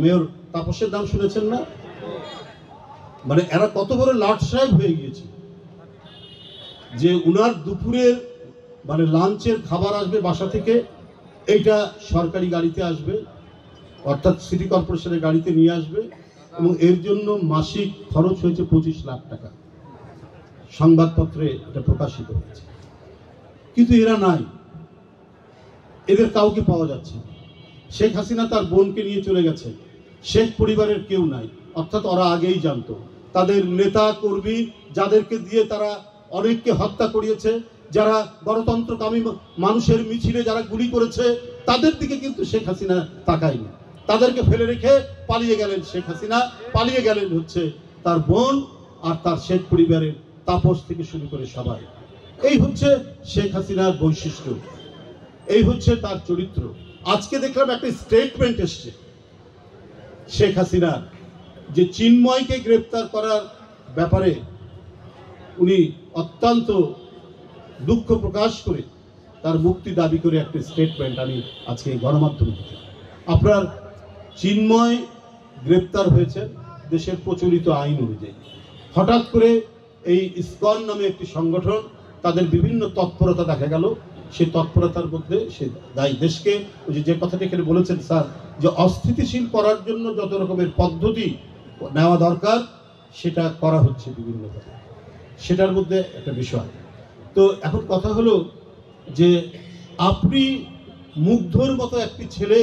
Mayor তাপসের নাম শুনেছেন না? মানে এরা কত বড় লাট সাহেব হয়ে গিয়েছে যে উনার দুপুরের মানে লাঞ্চের খাবার আসবে বাসা থেকে, এইটা সরকারি গাড়িতে আসবে, অর্থাৎ সিটি কর্পোরেশনের গাড়িতে নিয়ে আসবে, এবং এর জন্য মাসিক খরচ হয়েছে 25 লাখ টাকা। সংবাদপত্রে এটা প্রকাশিত হয়েছে। কিন্তু এরা নাই, এদের কাউকে পাওয়া যাচ্ছে না। শেখ হাসিনা তার বোনকে নিয়ে চলে গেছে, শেখ পরিবারের কেউ নাই, অর্থাৎ ওরা আগেই জানতো। তাদের নেতা কর্মী যাদেরকে দিয়ে তারা অনেককে হত্যা করিয়েছে, যারা গণতন্ত্রকামী মানুষের মিছিলে যারা গুলি করেছে, তাদের দিকে কিন্তু শেখ হাসিনা তাকায়নি। তাদেরকে ফেলে রেখে পালিয়ে গেলেন শেখ হাসিনা, পালিয়ে গেলেন হচ্ছে তার বোন আর তার শেখ পরিবারের তাপস থেকে শুরু করে সবাই। এই হচ্ছে শেখ হাসিনার বৈশিষ্ট্য, এই হচ্ছে তার চরিত্র। আজকে দেখলাম একটা স্টেটমেন্ট এসছে শেখ হাসিনা, যে চিন্ময়কে গ্রেপ্তার করার ব্যাপারে উনি অত্যন্ত দুঃখ প্রকাশ করে তার মুক্তি দাবি করে একটা স্টেটমেন্ট আমি আজকে গণমাধ্যমে দেখলাম। আপনার চিন্ময় গ্রেপ্তার হয়েছে দেশের প্রচলিত আইন অনুযায়ী। হঠাৎ করে এই ইসকন নামে একটি সংগঠন, তাদের বিভিন্ন তৎপরতা দেখা গেল, সেই তৎপরতার মধ্যে সে দায়ী দেশকে, যে কথাটি এখানে বলেছেন স্যার, যে অস্থিতিশীল করার জন্য যত রকমের পদ্ধতি নেওয়া দরকার সেটা করা হচ্ছে বিভিন্নভাবে, সেটার মধ্যে একটা বিষয়। তো এখন কথা হলো যে আপনি মুগ্ধর মতো একটি ছেলে,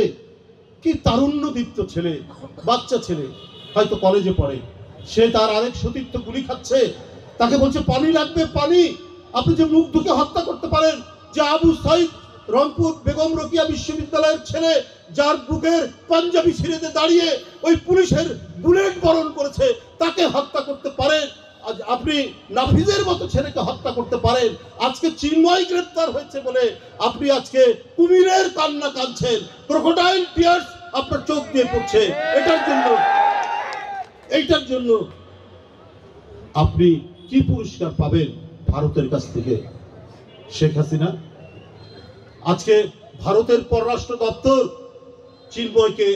কি তারুণ্যদীপ্ত ছেলে, বাচ্চা ছেলে, হয়তো কলেজে পড়ে, সে তার আরেক সতীর্থ গুলি খাচ্ছে, তাকে বলছে পানি লাগবে পানি। আপনি যে মুগ্ধকে হত্যা করতে পারেন, যে আবু সাইদ রংপুর বেগম রোকেয়া বিশ্ববিদ্যালয়ের ছেলে, যার বুকের পাঞ্জাবি ছিঁড়েতে দাঁড়িয়ে ওই পুলিশের বুলেট বরণ করেছে, তাকে হত্যা করতে পারেন। আজ আপনি নাফিজের মতো ছেলেকে হত্যা করতে পারেন। আজকে চিন্ময় গ্রেপ্তার হয়েছে বলে আপনি আজকে কুমিরের কান্না কাঁদছেন, ক্রোকোডাইল টিয়ার্স আপনার চোখ দিয়ে পড়ছে। এইটার জন্য আপনি কি পুরস্কার পাবেন ভারতের কাছ থেকে? শেখ হাসিনা, আজকে ভারতের পররাষ্ট্র দপ্তর চিন্ময়কে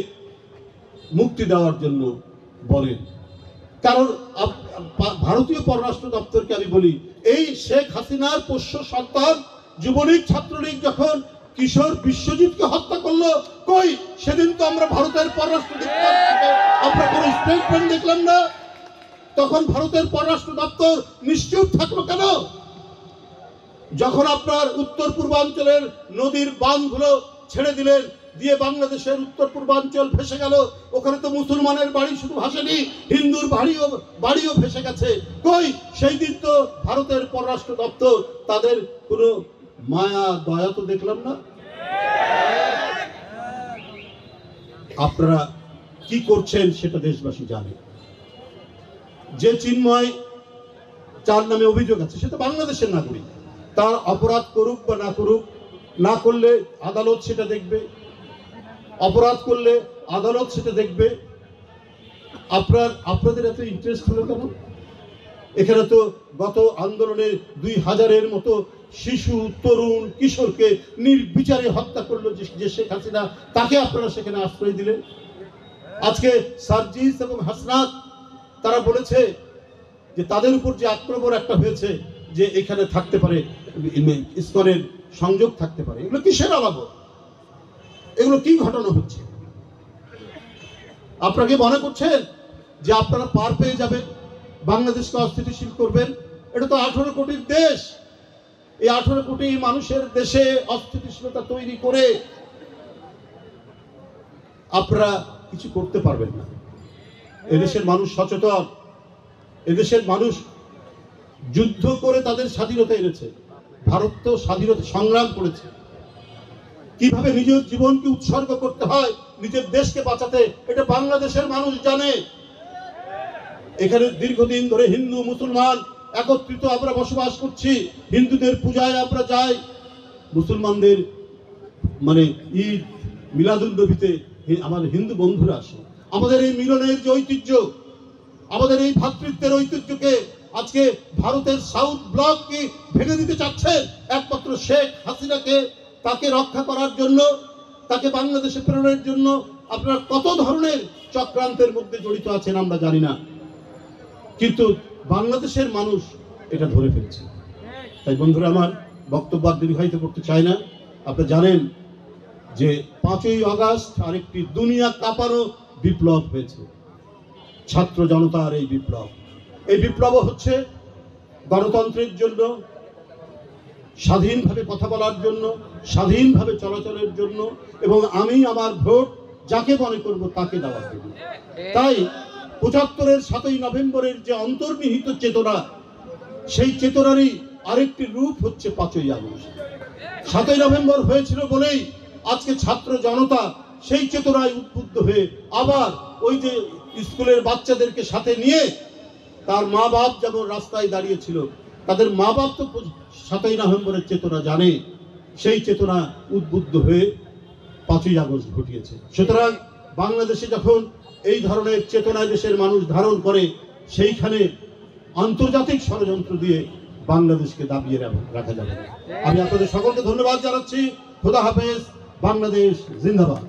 মুক্তি দেওয়ার জন্য বলেন, কারণ ভারতীয় পররাষ্ট্র দপ্তরকে আমি বলি, এই শেখ হাসিনার পোষ্য সন্তান যুবলীগ ছাত্রলীগ যখন কিশোর বিশ্বজিৎকে হত্যা করলো, কই সেদিন তো আমরা ভারতের পররাষ্ট্র দপ্তর থেকে আমরা কোনো স্টেটমেন্ট দেখলাম না। তখন ভারতের পররাষ্ট্র দপ্তর নিশ্চুপ থাকলো কেন? যখন আপনার উত্তর পূর্বাঞ্চলের নদীর বাঁধগুলো ছেড়ে দিলেন, দিয়ে বাংলাদেশের উত্তর পূর্বাঞ্চল ভেসে গেল, ওখানে তো মুসলমানের বাড়ি শুধু ভাসেনি, হিন্দুর বাড়িও ভেসে গেছে, কই সেই দিন তো ভারতের পররাষ্ট্র দপ্তর তাদের কোনো মায়া দয়া তো দেখলাম না। আপনারা কি করছেন সেটা দেশবাসী জানে। যে চিন্ময় যার নামে অভিযোগ আছে, সে তো বাংলাদেশের নাগরিক, তার অপরাধ করুক বা না করুক, না করলে আদালত সেটা দেখবে, অপরাধ করলে আদালত সেটা দেখবে। আপনাদের এত ইন্টারেস্ট হলো কেন? এখানে তো গত আন্দোলনে 2000-এর মতো শিশু, তরুণ, কিশোরকে নির্বিচারে হত্যা করলো যে শেখ হাসিনা, তাকে আপনারা সেখানে আশ্রয় দিলেন। আজকে সার্জিস এবং হাসনাত তারা বলেছে যে তাদের উপর যে আক্রমণ একটা হয়েছে, যে এখানে থাকতে পারে ইসকনের সংযোগ থাকতে পারে, এগুলো কিসের আলামত? এগুলো কি ঘটনা হচ্ছে? আপনাকে মনে করছেন যে আপনারা পার পেয়ে যাবেন, বাংলাদেশকে অস্থিতিশীল করবেন? এটা তো 18 কোটির দেশ। এই 18 কোটি মানুষের দেশে অস্থিতিশীলতা তৈরি করে আপনারা কিছু করতে পারবেন না। এদেশের মানুষ সচেতন, এদেশের মানুষ যুদ্ধ করে তাদের স্বাধীনতা এনেছে। ভারত তো স্বাধীনতা সংগ্রাম করেছে, কিভাবে নিজের জীবনকে উৎসর্গ করতে হয় নিজের দেশকে বাঁচাতে, এটা বাংলাদেশের মানুষ জানে। এখানে দীর্ঘদিন ধরে হিন্দু মুসলমান একত্রিত আমরা বসবাস করছি, হিন্দুদের পূজায় আমরা যাই, মুসলমানদের মানে ঈদ মিলাদুল নবীতে আমাদের হিন্দু বন্ধুরা আসে। আমাদের এই মিলনের যে ঐতিহ্য, আমাদের এই ভ্রাতৃত্বের ঐতিহ্যকে আজকে ভারতের সাউথ ব্লক কি ভেঙে দিতে চাচ্ছেন একমাত্র শেখ হাসিনাকে, তাকে রক্ষা করার জন্য, তাকে বাংলাদেশে প্রেরণের জন্য আপনারা কত ধরনের চক্রান্তের মধ্যে জড়িত আছেন আমরা জানি না, কিন্তু বাংলাদেশের মানুষ এটা ধরে ফেলছে। তাই বন্ধুরা আমার, বক্তব্য আর দীর্ঘায়িত করতে চাই না। আপনারা জানেন যে 5ই আগস্ট আরেকটি দুনিয়া কাঁপানো বিপ্লব হয়েছে, ছাত্র জনতার এই বিপ্লব। এই বিপ্লব হচ্ছে গণতন্ত্রের জন্য, স্বাধীনভাবে কথা বলার জন্য, স্বাধীনভাবে চলাচলের জন্য, এবং আমি আমার ভোট যাকে মনে করব তাকে দেওয়ার জন্য। তাই 75-এর 7ই নভেম্বরের যে অন্তর্নিহিত চেতনা, সেই চেতনারই আরেকটি রূপ হচ্ছে 5ই আগস্ট। 7ই নভেম্বর হয়েছিল বলেই আজকে ছাত্র জনতা সেই চেতনায় উদ্বুদ্ধ হয়ে আবার ওই যে স্কুলের বাচ্চাদেরকে সাথে নিয়ে, তার মা বাপ যেমন রাস্তায় দাঁড়িয়েছিল, তাদের মা বাপ তো 7ই নভেম্বরের চেতনা জানে, সেই চেতনা উদ্বুদ্ধ হয়ে 5ই আগস্ট ঘটিয়েছে। সুতরাং বাংলাদেশে যখন এই ধরনের চেতনায় দেশের মানুষ ধারণ করে, সেইখানে আন্তর্জাতিক ষড়যন্ত্র দিয়ে বাংলাদেশকে দাবিয়ে রাখা যাবে। আমি আপনাদের সকলকে ধন্যবাদ জানাচ্ছি। খোদা হাফেজ। বাংলাদেশ জিন্দাবাদ।